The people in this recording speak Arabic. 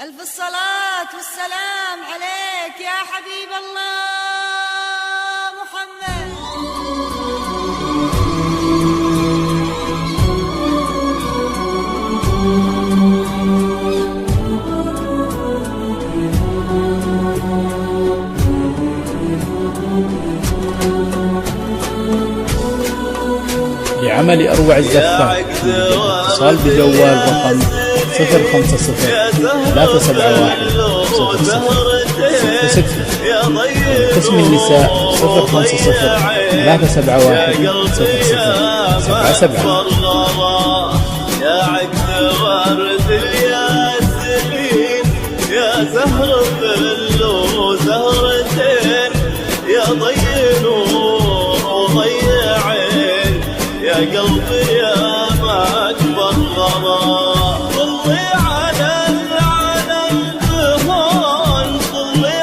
ألف الصلاة والسلام عليك يا حبيب الله محمد. لعمل أروع الزفات اتصال بجوال رقم 050 371 00 قسم النساء 050 371 00 77. يا عقد ورد الياسمين يا زهر ظل وزهرتين يا ضي نور وضي عين يا قلبي يا ما اكبر غلا. طلي على العالم بهون طلي